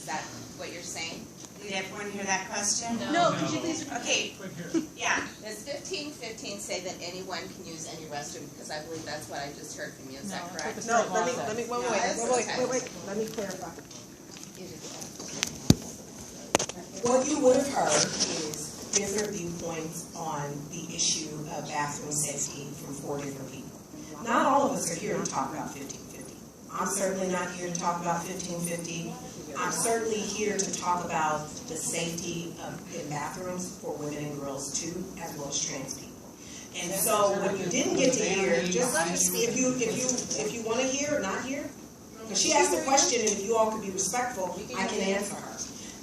Is that what you're saying? Did everyone hear that question? No, could you please? Okay, yeah. Does 1515 say that anyone can use any restroom? Because I believe that's what I just heard from you. Is that correct? No, let me wait. Let me clarify. What you would have heard is different viewpoints on the issue of bathroom safety from 4 different people. Not all of us are here to talk about 1550. I'm certainly not here to talk about 1550. I'm certainly here to talk about the safety in bathrooms for women and girls too, as well as trans people. And so what you didn't get to hear, just if you want to hear or not hear, because she asked a question, and if you all could be respectful, I can answer her.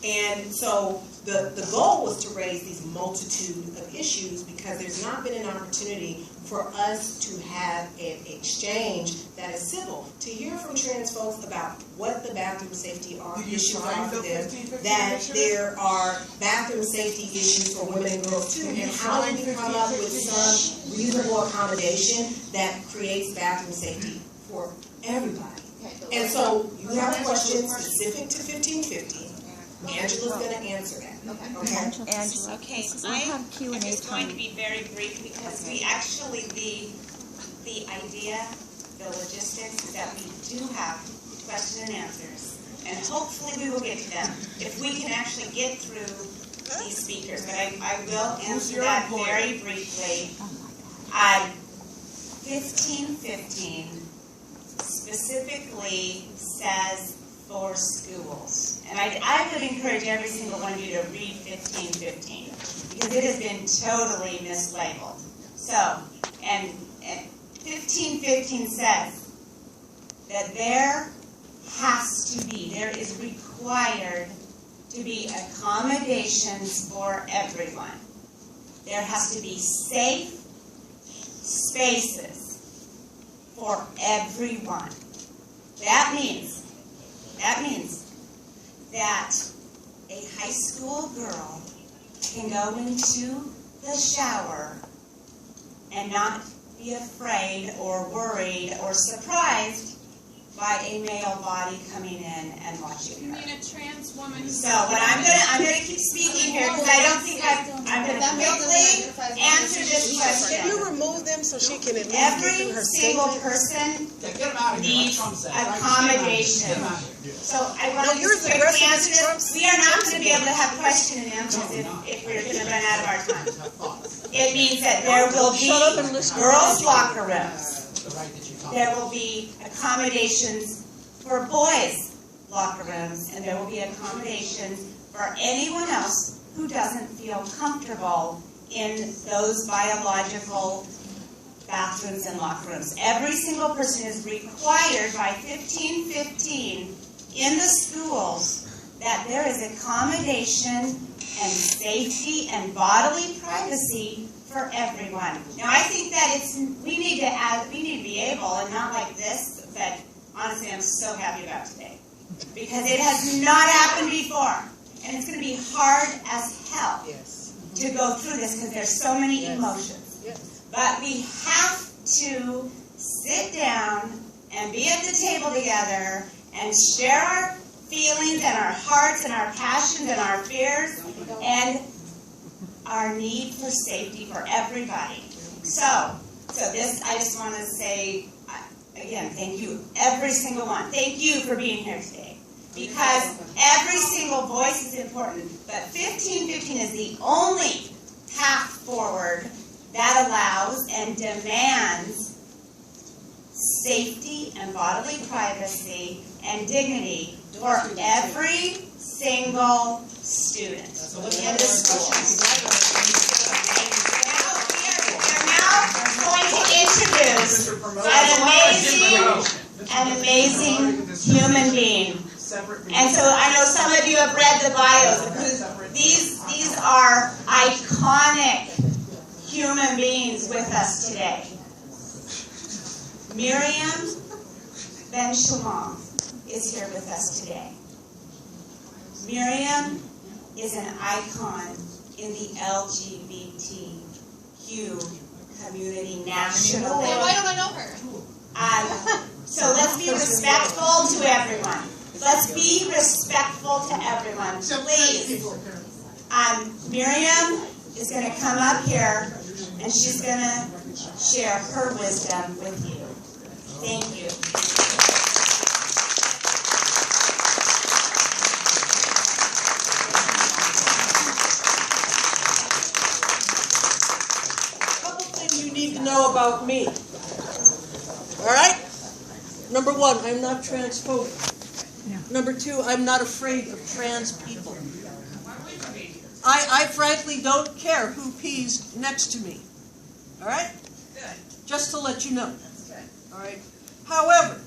And so the goal was to raise these multitude of issues because there's not been an opportunity for us to have an exchange that is civil, to hear from trans folks about what the bathroom safety issues are for them, that there are bathroom safety issues for women and girls too, and how do we come up with some reasonable accommodation that creates bathroom safety for everybody. And so you have a question specific to 1550. Angela's going to answer that. Okay. Angela. Okay, I'm just going to be very brief because we actually, the idea, the logistics is that we do have question and answers, and hopefully we will get to them if we can actually get through these speakers. But I will answer that very briefly. 1515 specifically says for schools. And I would encourage every single one of you to read 1515 because it has been totally mislabeled. So, and 1515 says that there is required to be accommodations for everyone. There has to be safe spaces for everyone. That means that a high school girl can go into the shower and not be afraid or worried or surprised by a male body coming in and watching her. You mean a trans woman? So, but I'm gonna keep speaking here because I don't think I'm gonna quickly answer this question. Can you remove them so she can at least Every get through her single statement? person needs accommodation. So I want to yours just quickly aggressive answer as Trump this. We are not going to be able to have question and answers if we're going to run out of our time. It means that there will be girls' locker rooms. There will be accommodations for boys' locker rooms, and there will be accommodations for anyone else who doesn't feel comfortable in those biological bathrooms and locker rooms. Every single person is required by 1515 in the schools that there is accommodation and safety and bodily privacy for everyone. Now I think that we need to be able, and not like this, that honestly I'm so happy about today. Because it has not happened before. And it's going to be hard as hell to go through this because there's so many emotions. But we have to sit down and be at the table together and share our feelings and our hearts and our passions and our fears and our need for safety for everybody. So this, I just want to say, again, thank you, every single one. Thank you for being here today. Because every single voice is important. But 1515 is the only path forward that allows and demands safety and bodily privacy and dignity for every single student in the school. We're now going to introduce an amazing human being. And so I know some of you have read the bios. These are iconic human beings with us today. Miriam Ben-Shalom is here with us today. Miriam is an icon in the LGBTQ community nationally. Why don't I know her? So let's be respectful to everyone. Let's be respectful to everyone, please. Miriam is going to come up here, and she's going to share her wisdom with you. Thank you. To know about me. All right? Number one, I'm not transphobic. Yeah. Number two, I'm not afraid of trans people. I frankly don't care who pees next to me. All right? Good. Just to let you know. That's good. All right? However,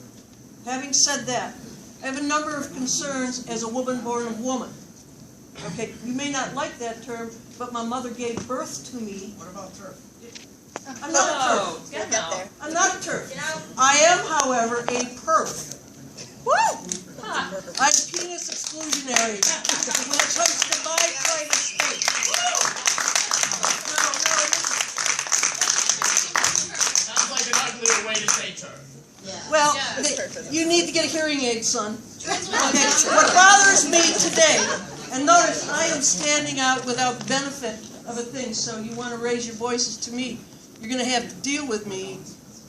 having said that, I have a number of concerns as a woman born of woman. Okay, you may not like that term, but my mother gave birth to me. What about TERF? I'm not a TERF. I'm not a TERF. I am, however, a perf. Woo! I'm penis exclusionary when it comes to my private space. Sounds like an uglier way to say TERF. Well, you need to get a hearing aid, son. Okay. What bothers me today, and notice I am standing out without benefit of a thing, so you want to raise your voices to me. You're going to have to deal with me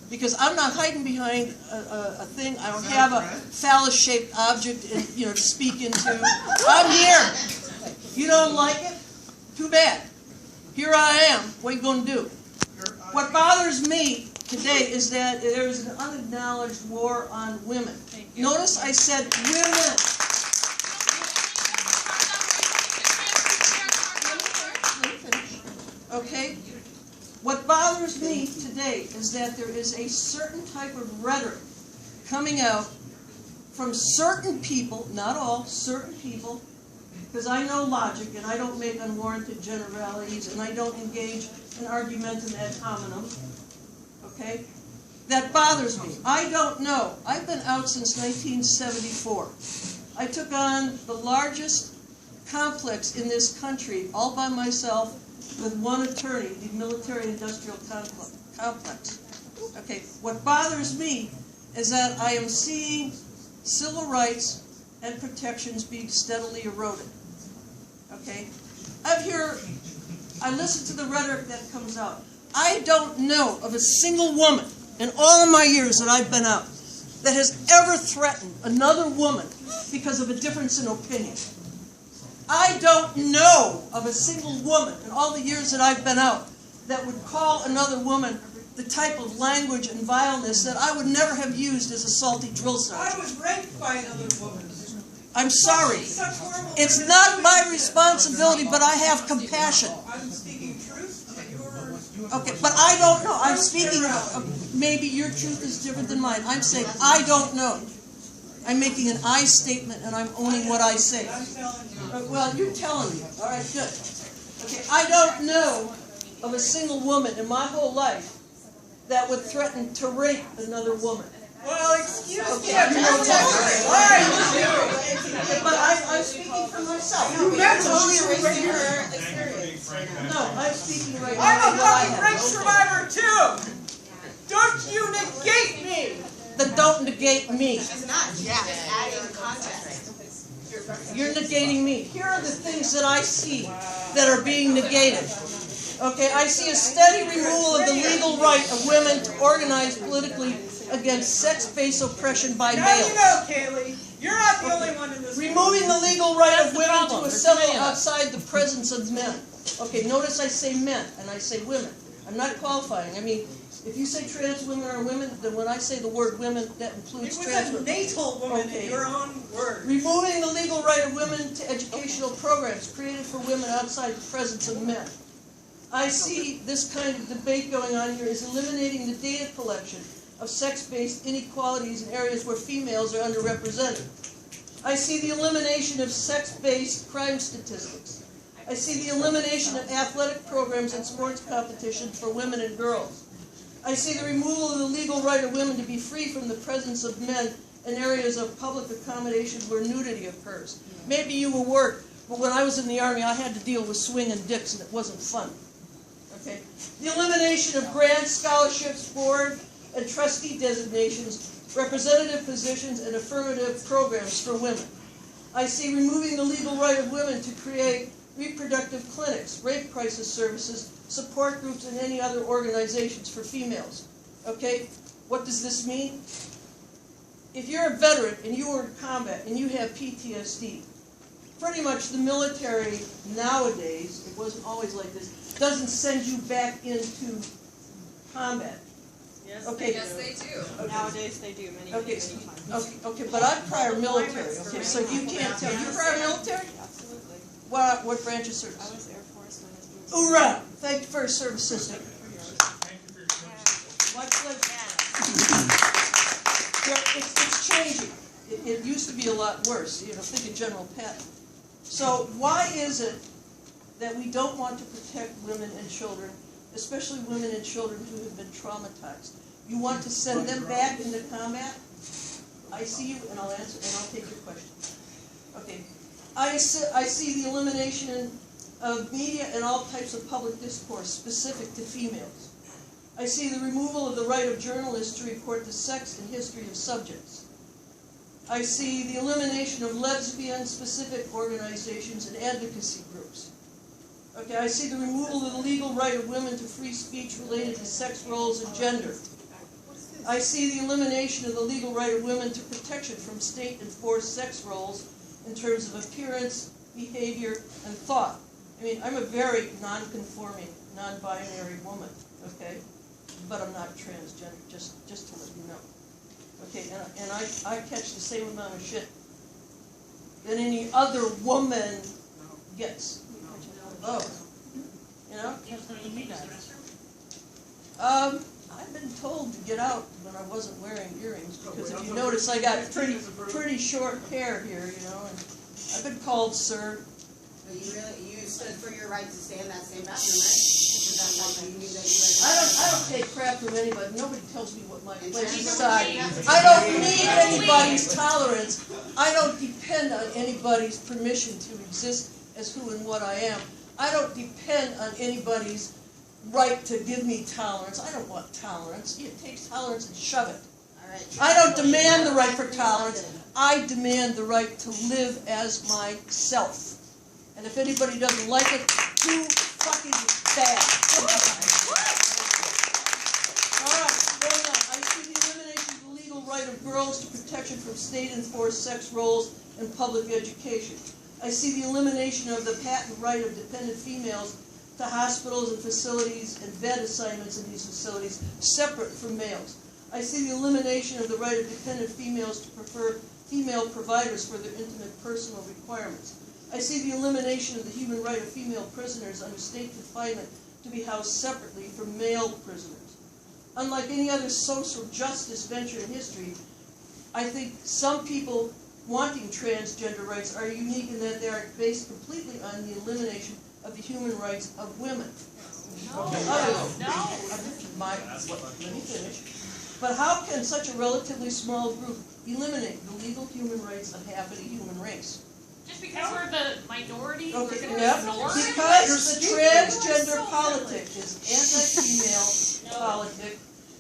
because I'm not hiding behind a thing. I don't have a phallus-shaped object, to speak into. I'm here. You don't like it? Too bad. Here I am. What are you going to do? What bothers me today is that there is an unacknowledged war on women. Notice I said women. Okay? What bothers me today is that there is a certain type of rhetoric coming out from certain people, not all, certain people, because I know logic and I don't make unwarranted generalities and I don't engage in argumentum ad hominem, okay? That bothers me. I don't know. I've been out since 1974. I took on the largest complex in this country all by myself with one attorney, the military-industrial complex. Okay, what bothers me is that I am seeing civil rights and protections being steadily eroded. Okay, I listen to the rhetoric that comes out. I don't know of a single woman in all of my years that I've been out that has ever threatened another woman because of a difference in opinion. I don't know of a single woman in all the years that I've been out that would call another woman the type of language and vileness that I would never have used as a salty drill sergeant. I was raped by another woman. I'm sorry. It's not my responsibility, but I have compassion. I'm speaking truth. Okay, but I don't know. I'm speaking, maybe your truth is different than mine. I'm saying I don't know. I'm making an I statement, and I'm owning what I say. Well, you're telling me. All right, good. Okay, I don't know of a single woman in my whole life that would threaten to rape another woman. Well, excuse me. But I'm speaking for myself. You meant Only to erasing her experience. No, I'm speaking right now. I'm a fucking rape survivor too. Don't you negate me. Then don't negate me. She's not just adding context. You're negating me. Here are the things that I see that are being negated. Okay, I see a steady removal of the legal right of women to organize politically against sex-based oppression by Now males. you know, Kaylee, you're not the only one in this room. Removing the legal right of women to assemble outside the presence of men. Okay, notice I say men and I say women. I'm not qualifying. I mean, if you say trans women are women, then when I say the word women, that includes trans It was women. a natal woman Okay. in your own words. Removing the legal right of women to educational programs created for women outside the presence of men. I see this kind of debate going on here is eliminating the data collection of sex-based inequalities in areas where females are underrepresented. I see the elimination of sex-based crime statistics. I see the elimination of athletic programs and sports competitions for women and girls. I see the removal of the legal right of women to be free from the presence of men in areas of public accommodations where nudity occurs. Maybe you will work, but when I was in the Army, I had to deal with swinging dicks, and it wasn't fun. Okay. The elimination of grants, scholarships, board, and trustee designations, representative positions, and affirmative programs for women. I see removing the legal right of women to create reproductive clinics, rape crisis services, support groups, and any other organizations for females. Okay? What does this mean? If you're a veteran and you were in combat and you have PTSD, pretty much the military nowadays, it wasn't always like this, doesn't send you back into combat. Yes, Okay. Yes, they do. Nowadays they do many, Okay, many times. okay, but I'm prior military. Okay, so you can't tell. You prior military? Absolutely. What branch of I service? was Air Force when I was moved. Hoorah! Thank you for your service, sister. Thank you for your service. My pleasure. It's changing. It used to be a lot worse. You know, think of General Patton. So why is it that we don't want to protect women and children, especially women and children who have been traumatized? You want to send them back into combat? I see you, and I'll answer, and I'll take your question. Okay. I see the elimination of media and all types of public discourse specific to females. I see the removal of the right of journalists to report the sex and history of subjects. I see the elimination of lesbian-specific organizations and advocacy groups. Okay, I see the removal of the legal right of women to free speech related to sex roles and gender. I see the elimination of the legal right of women to protection from state-enforced sex roles in terms of appearance, behavior, and thought. I mean, I'm a very non-conforming, non-binary woman, okay? But I'm not transgender, just to let you know. Okay, and I catch the same amount of shit that any other woman gets. Oh, you know? I've been told to get out when I wasn't wearing earrings, because if you notice, I got pretty short hair here, you know, and I've been called sir. But you stood for your right to stay in that same bathroom, right? Because that's why you knew that you were. I don't take crap from anybody. Nobody tells me what my place inside. I don't need anybody's tolerance. I don't depend on anybody's permission to exist as who and what I am. I don't depend on anybody's right to give me tolerance. I don't want tolerance. It takes tolerance and shove it. All right. I don't demand the right for tolerance. I demand the right to live as myself. And if anybody doesn't like it, too fucking bad. All right, going on. I see the elimination of the legal right of girls to protection from state-enforced sex roles in public education. I see the elimination of the patent right of dependent females to hospitals and facilities and bed assignments in these facilities separate from males. I see the elimination of the right of dependent females to prefer female providers for their intimate personal requirements. I see the elimination of the human right of female prisoners under state confinement to be housed separately from male prisoners. Unlike any other social justice venture in history, I think some people wanting transgender rights are unique in that they are based completely on the elimination of the human rights of women. No. Let me finish. But how can such a relatively small group eliminate the legal human rights of half of the human race? Just because we're the minority, we're Okay, going to yep. ignore it? Because the transgender politic is anti-female politic,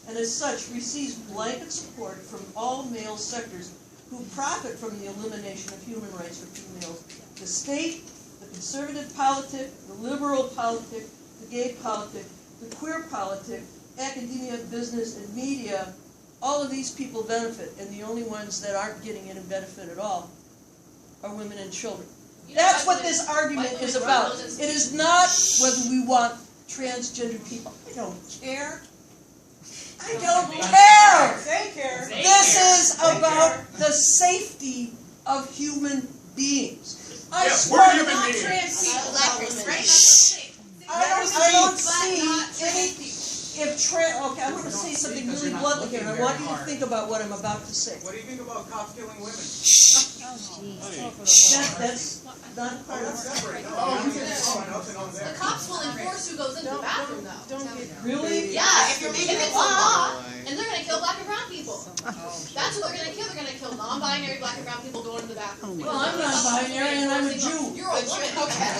and as such receives blanket support from all male sectors who profit from the elimination of human rights for females. The state, the conservative politic, the liberal politic, the gay politic, the queer politic, academia, business, and media, all of these people benefit, and the only ones that aren't getting any benefit at all are women and children. That's what this argument is about. It is not whether we want transgender people. I don't care. I don't care. They care. This is about the safety of human beings. I swear we're human beings. Trans people, black women. I don't see any. Okay, I'm going to say something really bluntly here, and I want you to think about what I'm about to say. What do you think about cops killing women? That's not part of it. The cops will enforce who goes into the bathroom, though. Really? Yeah, if it's a law, and they're going to kill black and brown people. That's what they're going to kill. They're going to kill non-binary black and brown people going to the bathroom. Well, I'm non-binary and I'm a Jew. You're a woman. Okay.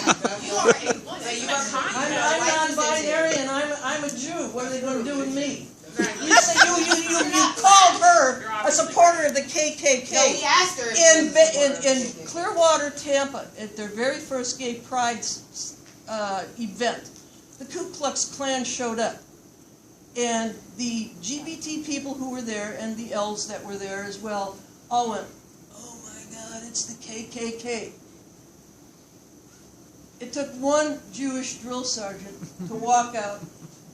You are a woman. You are I'm non-binary and I'm a Jew. What are they going to do with me? You say you called her a a supporter of the KKK. No, he asked her if In Clearwater, Tampa, at their very first gay pride event, the Ku Klux Klan showed up. And the LGBT people who were there and the L's that were there as well all went, "Oh my God, it's the KKK." It took one Jewish drill sergeant to walk out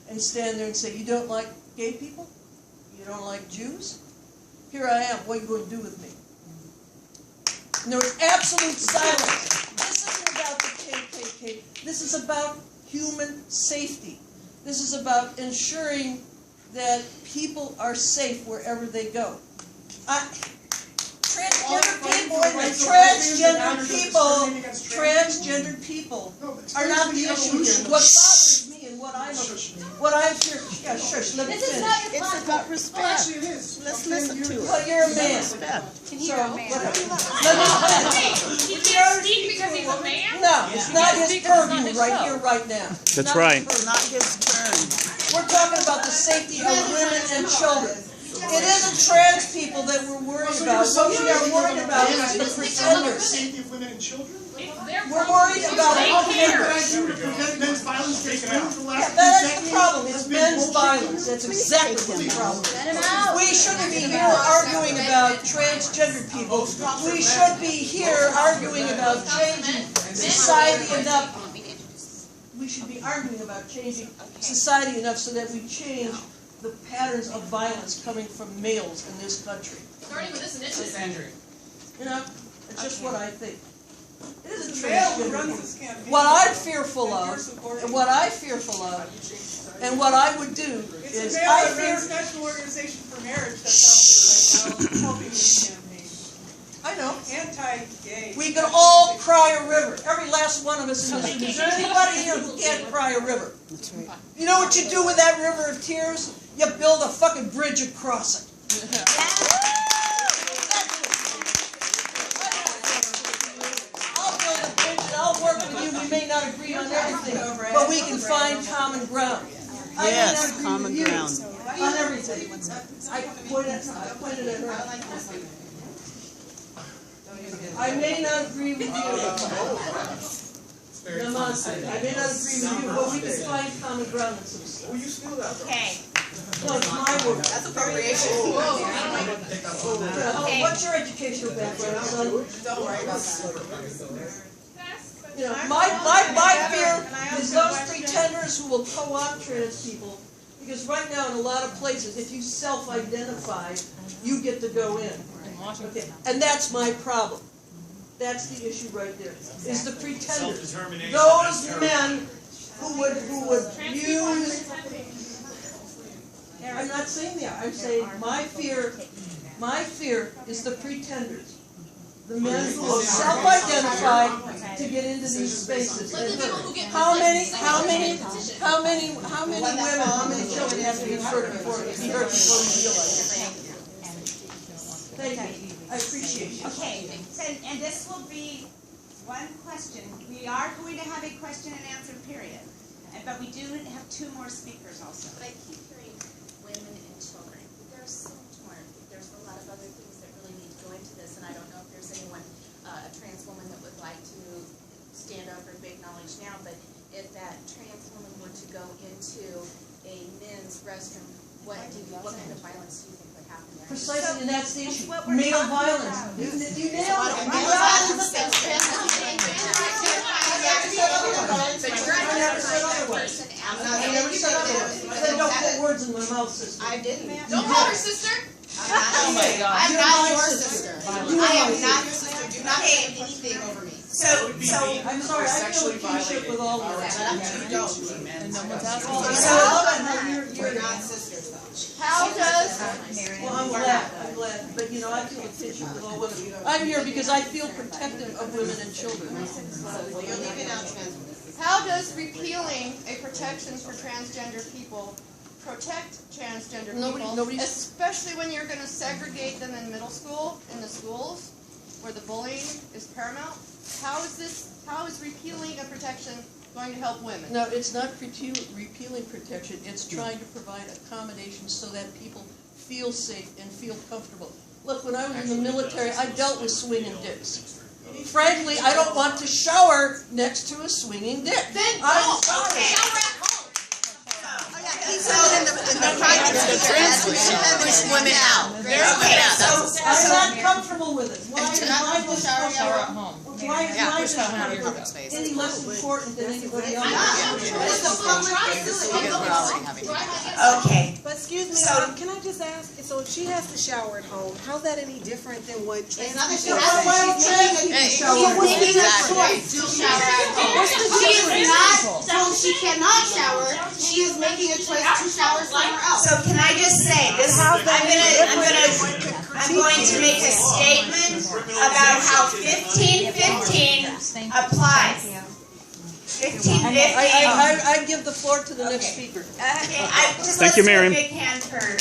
and stand there and say, "You don't like gay people? You don't like Jews? Here I am. What are you going to do with me?" And there was absolute silence. This isn't about the KKK. This is about human safety. This is about ensuring that people are safe wherever they go. Transgender people are not the issue here. What bothers me and what I'm here. Yeah, shush. Let me finish. This is not your It's platform. about respect. Well, actually, it is. Let's listen to it. Well, you're a man. Can So, whatever. Wait, Let me he can't speak because he's a man? No, it's not his Speak 'cause it's not purview his right show. here, right now. It's That's not right. his purview. Not his turn. We're talking about the safety of women and children. It isn't trans people that we're worried about. What we are worried about is the pretenders. Safety of women and children? We're worried about They the care. pretenders. To prevent men's violence against women for the last Yeah, few that's the decades problem. has It's been men's bullshit. violence. That's exactly the problem. We shouldn't be here arguing about transgender people. We should be here arguing about changing society enough. We should be arguing about changing society enough so that we change the patterns of violence coming from males in this country. Starting with this initiative. You know, it's just what I think. It isn't The male who transgender runs people. this campaign. What I'm fearful and you're of, supporting. and what I fearful of, and what I would do It's is the male I that fear. runs National Organization for Marriage that's out there right now helping this campaign. I know. Anti-gay. We can all cry a river. Every last one of us in this room. Is there anybody here who can't cry a river? That's right. You know what you do with that river of tears? You build a fucking bridge across it. I'll build a bridge and I'll work with you. We may not agree on everything, but we can find common ground. I may not Yes, agree common with you ground. on everything. I pointed at her. I may not agree with you. Namaste. I may not agree with you, but we can find common ground on some stuff. Will you steal that? Okay. No, it's my word. That's appropriation. What's your educational background, son? Don't worry about that. You know, my fear is those pretenders who will co-opt trans people, because right now in a lot of places, if you self-identify, you get to go in. Okay, and that's my problem. That's the issue right there. Is the pretenders. Those men who would use. I'm not saying that. I'm saying my fear is the pretenders. The men who will self-identify to get into these spaces. How many women, how many children have to be hurt before we realize it? Thank you. I appreciate you. Okay, and this will be one question. We are going to have a question and answer period, but we do have two more speakers also. But I keep hearing women and children. There's so much more. There's a lot of other things that really need to go into this, and I don't know if there's anyone, a trans woman that would like to stand up or acknowledge now, but if that trans woman were to go into a men's restroom, what kind of violence do you think would happen there? Precisely, and that's the issue. what we're Male talking violence. about. You nailed it. I never said otherwise. I never said otherwise. I said don't put words in my mouth, sister. I didn't. Don't call her sister. Oh my God. I'm not your sister. I am not your sister. Do not say anything over me. So I'm sorry, I feel a kinship with all of us. You don't. You're not sisters though. How does Well, I'm glad, but you know, I feel a kinship with all women. I'm here because I feel protective of women and children. Well, you're leaving out trans women. How does repealing a protections for transgender people protect transgender people, especially when you're going to segregate them in middle school, in the schools, where the bullying is paramount? How is repealing a protection going to help women? No, it's not repealing protection. It's trying to provide accommodations so that people feel safe and feel comfortable. Look, when I was in the military, I dealt with swinging dicks. Frankly, I don't want to shower next to a swinging dick. I'm sorry. Push women out. I'm not comfortable with it. Why is my any less important than anybody else? Okay. But excuse me, can I just ask, so if she has to shower at home, how's that any different than what It's not that she trans has to, she's making a choice to shower at home. She is not, so she cannot shower, she is making a choice to shower somewhere else. So can I just say, I'm going to make a statement about how 1515 applies. 1515. I give the floor to the next speaker. Thank you, Miriam. Big hand for Miriam.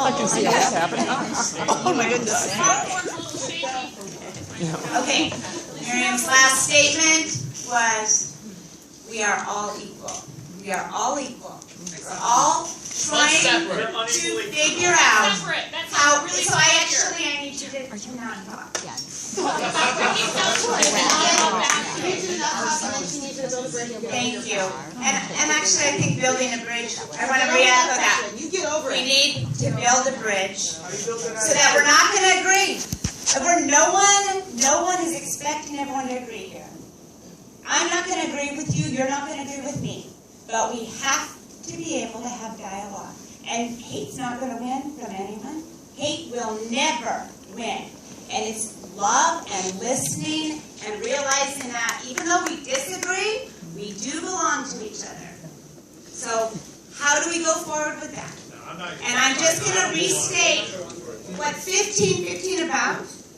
I can see what's happening. Oh my goodness. Okay, Miriam's last statement was, we are all equal. We are all equal. We're all trying to figure out how, so I need you to not talk. Thank you. And actually, I think building a bridge, I want to re-echo that. We need to build a bridge so that we're not going to agree. No one is expecting everyone to agree here. I'm not going to agree with you. You're not going to agree with me. But we have to be able to have dialogue. And hate's not going to win from anyone. Hate will never win. And it's love and listening and realizing that even though we disagree, we do belong to each other. So how do we go forward with that? And I'm just going to restate what 1515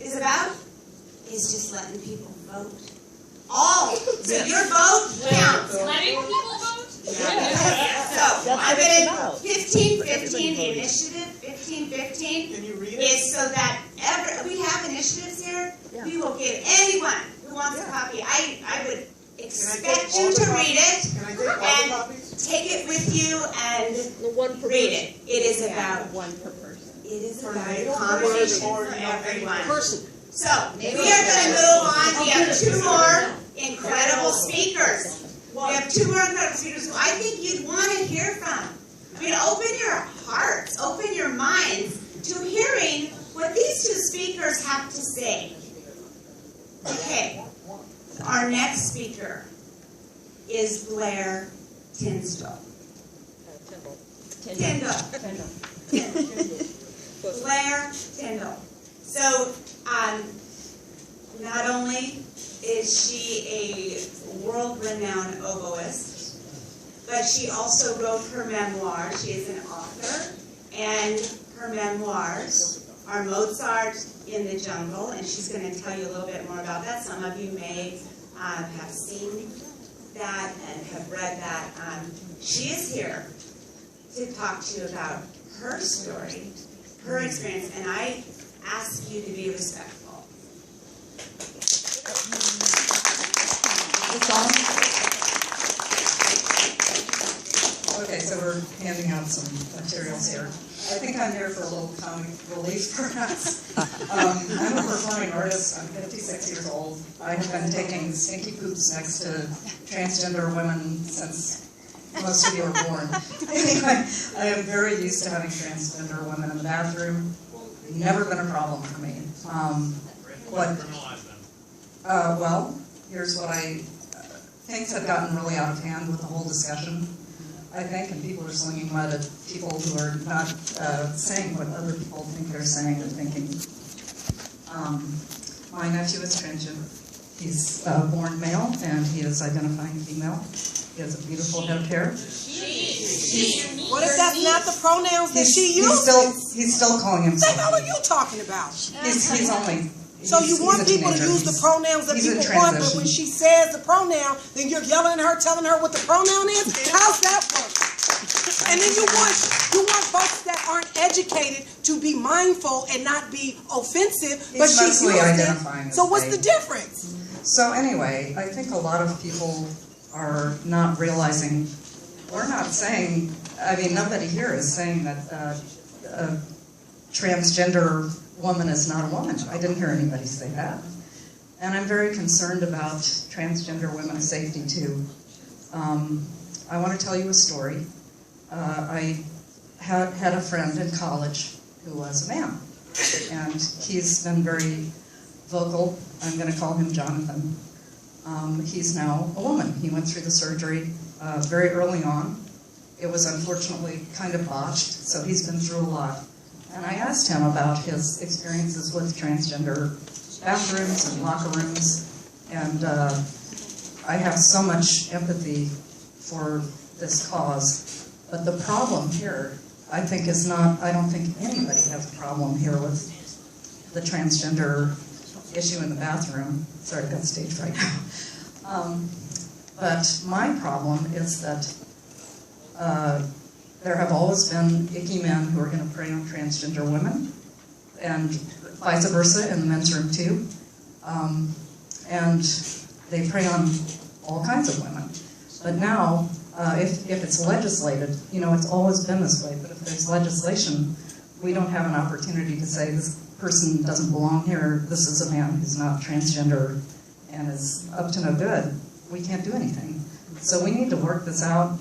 is just letting people vote. So your vote counts. Letting people vote? So I'm going to 1515, the initiative 1515 is so that we have initiatives here. We will give anyone who wants a copy. I would expect you to read it and take it with you and read it. It is about one per person. It is about accommodation for everyone. So we are going to move on. We have two more incredible speakers. We have two more incredible speakers who I think you'd want to hear from. I mean, open your hearts, open your minds to hearing what these two speakers have to say. Okay, our next speaker is Blair Tindall. Blair Tindall. So, not only is she a world-renowned oboist, but she also wrote her memoir. She is an author, and her memoirs are Mozart in the Jungle, and she's going to tell you a little bit more about that. Some of you may have seen that and have read that. She is here to talk to you about her story, her experience, and I ask you to be respectful. Okay, so we're handing out some materials here. I think I'm here for a little comic relief, perhaps. I'm a performing artist. I'm 56 years old. I have been taking stinky poops next to transgender women since most of you were born. Anyway, I am very used to having transgender women in the bathroom. Never been a problem for me. Well, here's what things have gotten really out of hand with the whole discussion, I think, and people are slinging mud at people who are not saying what other people think they're saying and thinking. My nephew is transgender. He's born male, and he is identifying female. He has a beautiful head of hair. What if that's not the pronouns that she uses? He's still calling himself. What the hell are you talking about? He's only... So you want people to use the pronouns that people want, but when she says the pronoun, then you're yelling at her, telling her what the pronoun is? How's that work? And then you want folks that aren't educated to be mindful and not be offensive, but she's mostly used identifying it. as So what's gay. the difference? So anyway, I think a lot of people are not realizing, we're not saying, I mean, nobody here is saying that a transgender woman is not a woman. I didn't hear anybody say that. And I'm very concerned about transgender women's safety too. I want to tell you a story. I had a friend in college who was a man, and he's been very vocal. I'm going to call him Jonathan. He's now a woman. He went through the surgery very early on. It was unfortunately kind of botched, so he's been through a lot. And I asked him about his experiences with transgender bathrooms and locker rooms, and I have so much empathy for this cause. But the problem here, I think, is not, I don't think anybody has a problem here with the transgender issue in the bathroom. Sorry, I got stage fright now. But my problem is that there have always been icky men who are going to prey on transgender women, and vice versa in the men's room too. And they prey on all kinds of women. But now, if it's legislated, you know, it's always been this way, but if there's legislation, we don't have an opportunity to say this person doesn't belong here, this is a man who's not transgender and is up to no good. We can't do anything. So we need to work this out.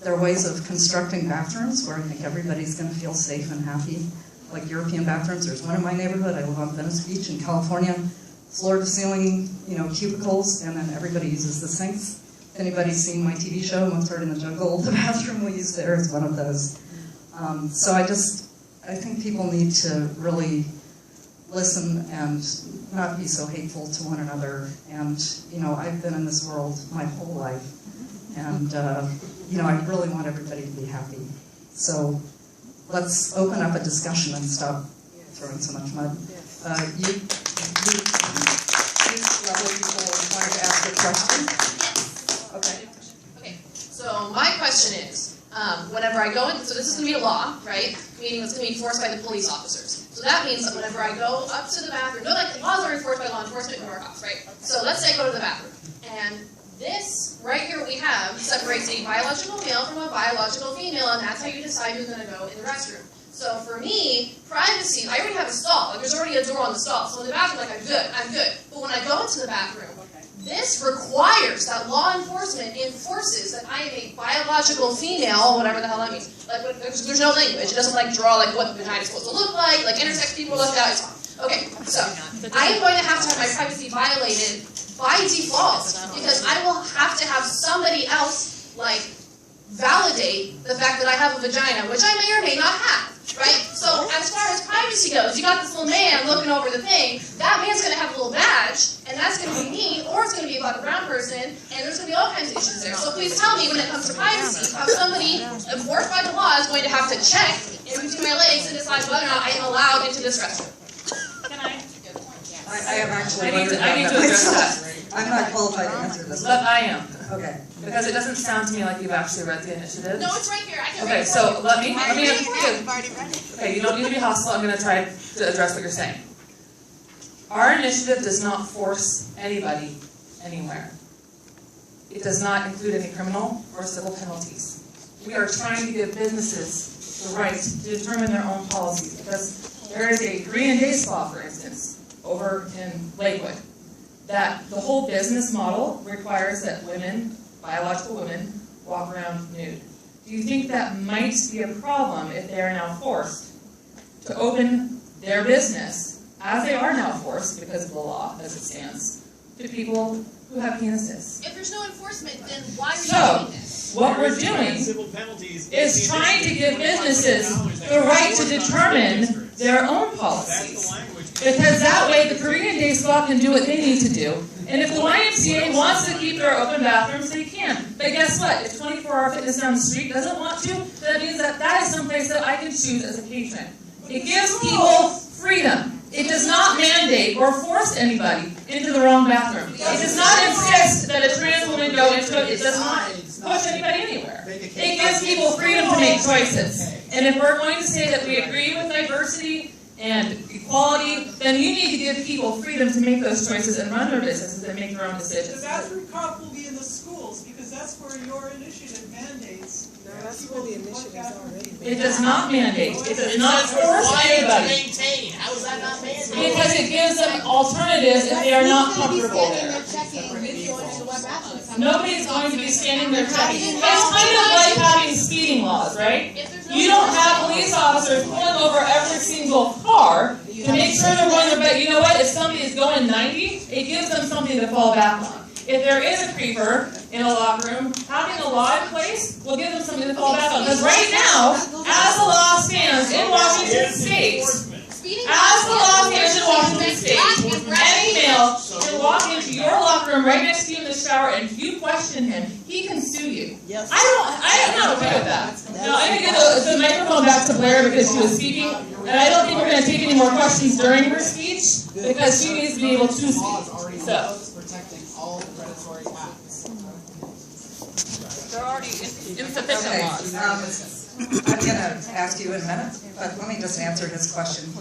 There are ways of constructing bathrooms where I think everybody's going to feel safe and happy, like European bathrooms. There's one in my neighborhood. I live on Venice Beach in California, floor-to-ceiling, you know, cubicles, and then everybody uses the sinks. If anybody's seen my TV show, Mozart in the Jungle, the bathroom we use there is one of those. So I think people need to really listen and not be so hateful to one another. And, you know, I've been in this world my whole life. And, you know, I really want everybody to be happy. So let's open up a discussion and stop throwing so much mud. These lovely people wanted to ask a question. Okay, so my question is, whenever I go in, so this is going to be a law, right? Meaning it's going to be enforced by the police officers. So that means that whenever I go up to the bathroom, no, like laws are enforced by law enforcement and our cops, right? So let's say I go to the bathroom, and this right here we have separates a biological male from a biological female, and that's how you decide who's going to go in the restroom. So for me, privacy, I already have a stall. Like there's already a door on the stall. So in the bathroom, like I'm good. But when I go into the bathroom, this requires that law enforcement enforces that I am a biological female, whatever the hell that means. Like there's no language. It doesn't like draw like what the vagina is supposed to look like intersex people left out. It's fine. Okay, so I am going to have my privacy violated by default because I will have to have somebody else like validate the fact that I have a vagina, which I may or may not have. Right? So as far as privacy goes, you got this little man looking over the thing, that man's going to have a little badge, and that's going to be me, or it's going to be about a brown person, and there's going to be all kinds of issues there. So please tell me when it comes to privacy, how somebody enforced by the law is going to have to check in between my legs to decide whether or not I am allowed into this restroom. Can I? I have actually I need to address that. I'm not qualified to answer this. But I am. Okay. Because it doesn't sound to me like you've actually read the initiative. No, it's right here. I can Okay, read it for so you. let me I've already read it. Okay, you don't need to be hostile. I'm going to try to address what you're saying. Our initiative does not force anybody anywhere. It does not include any criminal or civil penalties. We are trying to give businesses the right to determine their own policies because there is a Korean day spa, for instance, over in Lakewood, that the whole business model requires that women, biological women, walk around nude. Do you think that might be a problem if they are now forced to open their business, as they are now forced because of the law as it stands, to people who have penises? If there's no enforcement, then why are you doing this? What we're doing is trying to give businesses the right to determine their own policies. Because that way the Korean Day Spa can do what they need to do. And if the YMCA wants to keep their open bathrooms, they can. But guess what? If 24-hour Fitness down the street doesn't want to, that means that is someplace that I can choose as a patron. It gives people freedom. It does not mandate or force anybody into the wrong bathroom. It does not insist that a trans woman go into it. It does not. push anybody anywhere. It gives people freedom to make choices. And if we're going to say that we agree with diversity and equality, then you need to give people freedom to make those choices and run their businesses and make their own decisions. The bathroom cop will be in the schools, because that's where your initiative mandates. No, that's where the initiative is already. It does not mandate. It does not force anybody. Maintain. How is that not mandated? Because it gives them alternatives if they are not comfortable there. Nobody's going to be standing there checking. It's kind of like having speeding laws, right? You don't have police officers pulling over every single car to make sure they're going their best. You know what? If somebody is going 90, it gives them something to fall back on. If there is a creeper in a locker room, having a law in place will give them something to fall back on. Because right now, as the law stands in Washington State, any male can walk into your locker room right next to you in the shower, and if you question him, he can sue you. Yes. I'm not okay with that. Now, I'm going to give the microphone back to Blair because she was speaking, and I don't think we're going to take any more questions during her speech because she needs to be able to speak. So. Predatory acts. There are already insufficient laws. I'm going to ask you in a minute, but let me just answer his question.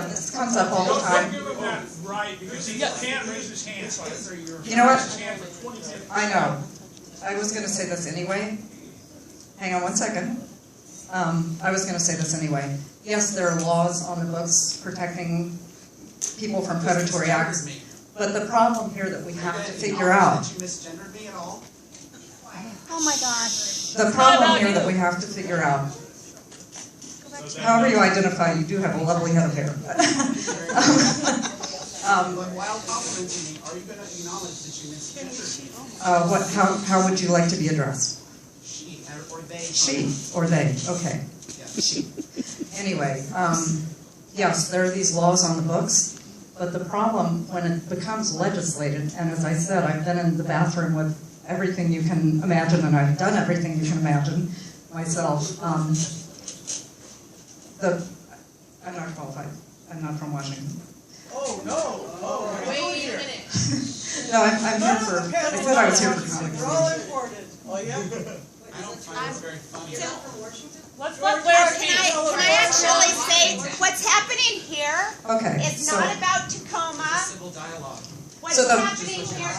This comes up all the time. Don't give him that right, because he can't raise his hand, so you know what? I know. I was going to say this anyway. Hang on one second. I was going to say this anyway. Yes, there are laws on the books protecting people from predatory acts. But the problem here that we have to figure out. Did you misgendered me at all? Oh my gosh. The problem here that we have to figure out. However you identify, you do have a lovely head of hair. But while complimenting me, are you going to acknowledge that you misgendered me? How would you like to be addressed? She or they. She or they. Okay. Yeah. She. Anyway, yes, there are these laws on the books. But the problem, when it becomes legislated, and as I said, I've been in the bathroom with everything you can imagine, and I've done everything you can imagine myself. I'm not qualified. I'm not from Washington. Oh, no. Oh, Wait a minute. No, I'm here for, I said I was here for comic We're all relief. imported. Oh, yeah? I don't find this very funny at all. Let's let Blair Can I actually say what's happening here Okay, is so, not about Tacoma. Civil dialogue. What's So the- happening here,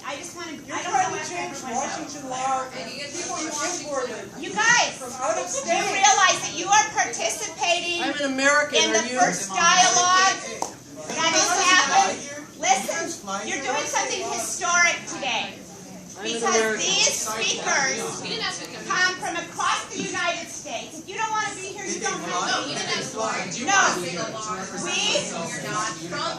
I just want to, You're I don't trying know to if change everyone knows. Washington law. People are imported You guys, from out of do you state. realize that you are participating I'm an American, in the are you? first dialogue that has happened? Listen, you're doing something historic today. Because these speakers come from across the United States. If you don't want to be here, you don't have to be here. No,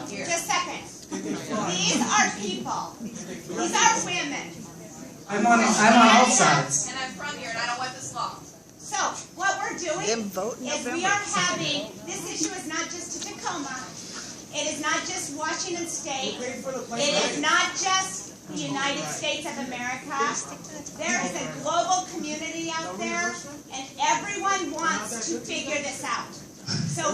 just a second. These are people. These are women. I'm on all sides. And I'm from here, and I don't want this law. So, what we're doing is we are having, this issue is not just to Tacoma. It is not just Washington State. It is not just the United States of America. There is a global community out there, and everyone wants to figure this out. So